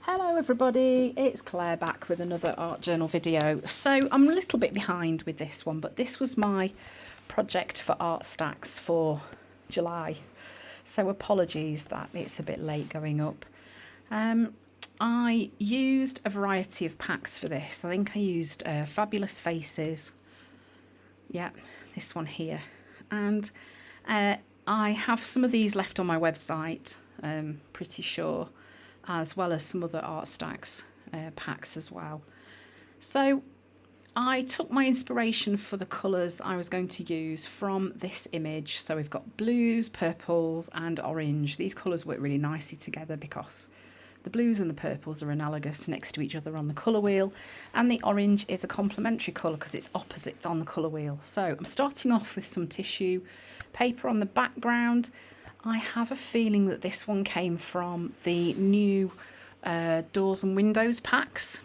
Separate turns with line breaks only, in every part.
Hello everybody, it's Claire back with another art journal video. So I'm a little bit behind with this one, but this was my project for art stacks for July. So apologies that it's a bit late going up. I used a variety of packs for this. I think I used Fabulous Faces. Yeah, this one here. And I have some of these left on my website, pretty sure, as well as some other art stacks packs as well. So I took my inspiration for the colours I was going to use from this image. So we've got blues, purples and orange. These colours work really nicely together because the blues and the purples are analogous next to each other on the colour wheel, and the orange is a complementary colour because it's opposite on the colour wheel. So I'm starting off with some tissue paper on the background. I have a feeling that this one came from the new doors and windows packs.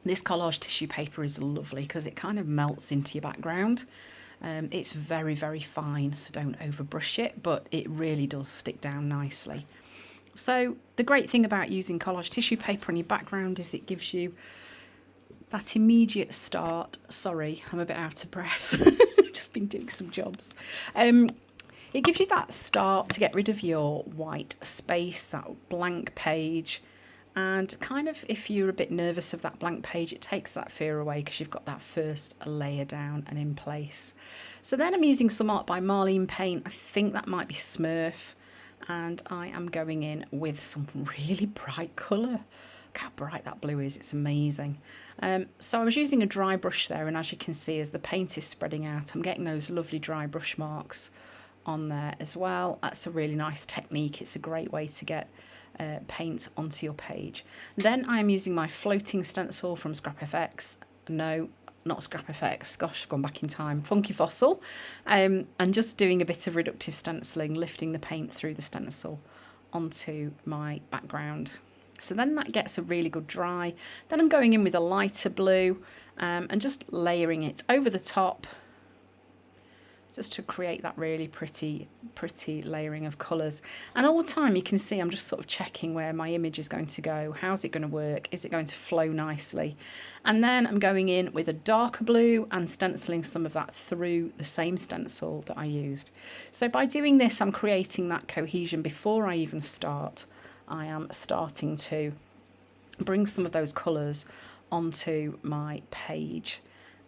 This collage tissue paper is lovely because it kind of melts into your background. It's very, very fine, so don't overbrush it, but it really does stick down nicely. So the great thing about using collage tissue paper on your background is it gives you that immediate start. Sorry, I'm a bit out of breath. Just been doing some jobs. It gives you that start to get rid of your white space, that blank page. And kind of, if you're a bit nervous of that blank page, it takes that fear away because you've got that first layer down and in place. So then I'm using some Art by Marlene paint. I think that might be Smurf. And I am going in with some really bright colour. Look how bright that blue is, it's amazing. So I was using a dry brush there, and as you can see, as the paint is spreading out, I'm getting those lovely dry brush marks on there as well. That's a really nice technique. It's a great way to get paint onto your page. Then I'm using my floating stencil from Scrap FX. No, not Scrap FX, gosh, I've gone back in time, Funky Fossil, and just doing a bit of reductive stenciling, lifting the paint through the stencil onto my background. So then that gets a really good dry. Then I'm going in with a lighter blue and just layering it over the top, just to create that really pretty layering of colours. And all the time you can see I'm just sort of checking where my image is going to go. How's it going to work? Is it going to flow nicely? And then I'm going in with a darker blue and stenciling some of that through the same stencil that I used. So by doing this, I'm creating that cohesion before I even start. I am starting to bring some of those colours onto my page.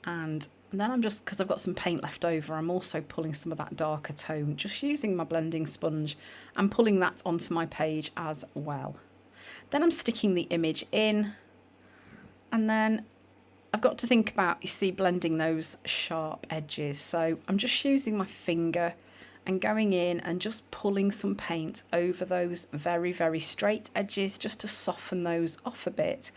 And then I'm just, because I've got some paint left over, I'm also pulling some of that darker tone, just using my blending sponge and pulling that onto my page as well. Then I'm sticking the image in, and then I've got to think about, you see, blending those sharp edges. So I'm just using my finger and going in and just pulling some paint over those very, very straight edges just to soften those off a bit.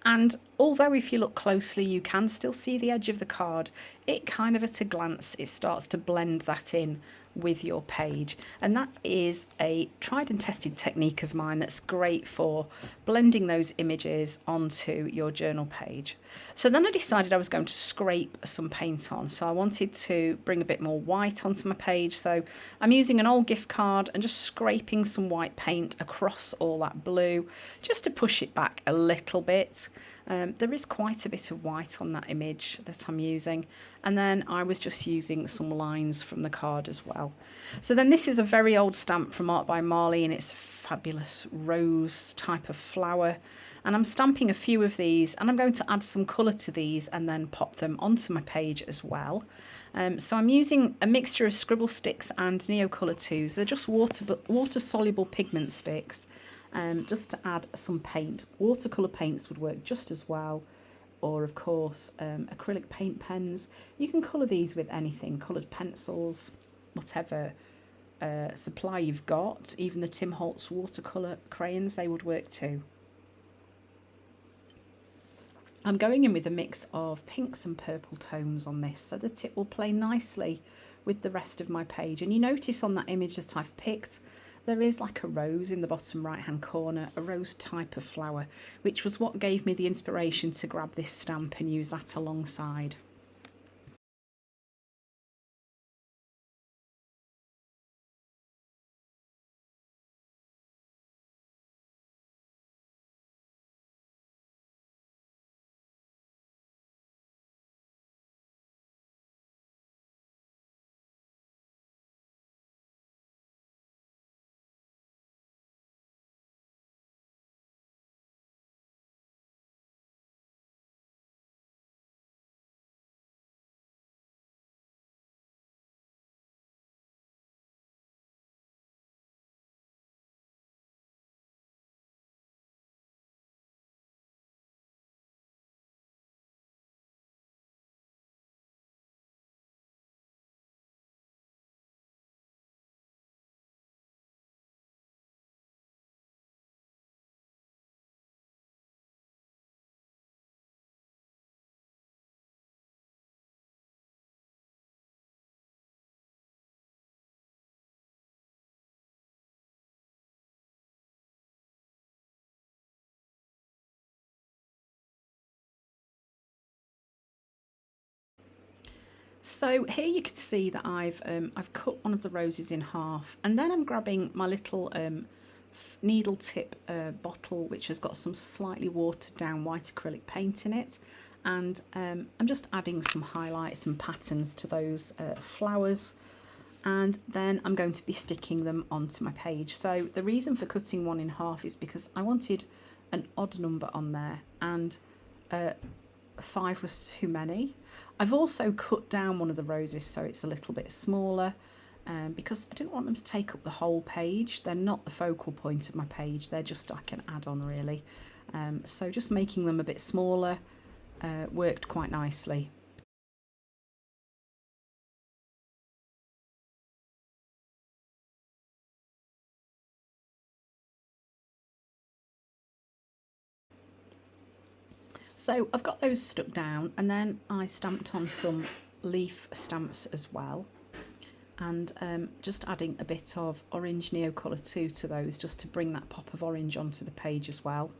And although if you look closely you can still see the edge of the card, it kind of at a glance it starts to blend that in with your page. And that is a tried and tested technique of mine that's great for blending those images onto your journal page. So then I decided I was going to scrape some paint on. So I wanted to bring a bit more white onto my page. So I'm using an old gift card and just scraping some white paint across all that blue just to push it back a little bit. There is quite a bit of white on that image that I'm using, and then I was just using some lines from the card as well. So then this is a very old stamp from Art by Marley, and it's a fabulous rose type of flower, and I'm stamping a few of these, and I'm going to add some colour to these and then pop them onto my page as well. So I'm using a mixture of scribble sticks and Neo Colour 2s. They're just water soluble pigment sticks. Just to add some paint. Watercolour paints would work just as well, or of course acrylic paint pens. You can colour these with anything, coloured pencils, whatever supply you've got. Even the Tim Holtz watercolour crayons, they would work too. I'm going in with a mix of pinks and purple tones on this so that it will play nicely with the rest of my page. And you notice on that image that I've picked, there is like a rose in the bottom right hand corner, a rose type of flower, which was what gave me the inspiration to grab this stamp and use that alongside. So here you can see that I've cut one of the roses in half, and then I'm grabbing my little needle tip bottle, which has got some slightly watered down white acrylic paint in it, and I'm just adding some highlights and patterns to those flowers, and then I'm going to be sticking them onto my page. So the reason for cutting one in half is because I wanted an odd number on there, and 5 was too many. I've also cut down one of the roses so it's a little bit smaller, because I didn't want them to take up the whole page. They're not the focal point of my page, they're just like an add-on really. So just making them a bit smaller worked quite nicely. So I've got those stuck down, and then I stamped on some leaf stamps as well, and just adding a bit of orange Neocolour 2 to those, just to bring that pop of orange onto the page as well.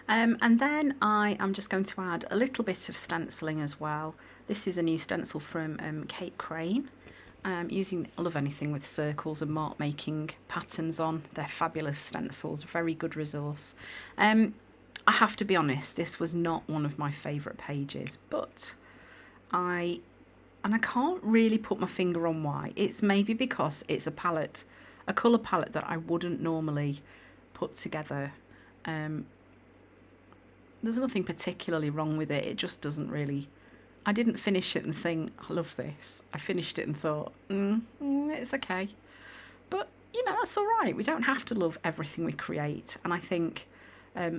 And then I am just going to add a little bit of stenciling as well. This is a new stencil from Kate Crane. I love anything with circles and mark making patterns on. They're fabulous stencils, very good resource. I have to be honest, this was not one of my favourite pages, but I can't really put my finger on why. It's maybe because it's a colour palette that I wouldn't normally put together. There's nothing particularly wrong with it, it just doesn't really... I didn't finish it and think, I love this. I finished it and thought, it's okay. But, you know, that's all right. We don't have to love everything we create. And I think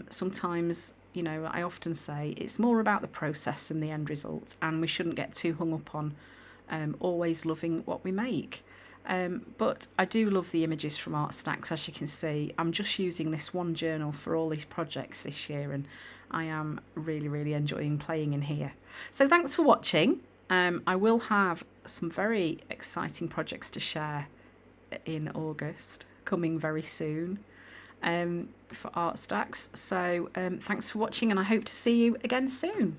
sometimes, you know, I often say it's more about the process and the end result, and we shouldn't get too hung up on always loving what we make. But I do love the images from Art Stacks. As you can see, I'm just using this one journal for all these projects this year, and I am really enjoying playing in here. So thanks for watching. I will have some very exciting projects to share in August, coming very soon for Art Stacks. So thanks for watching, and I hope to see you again soon.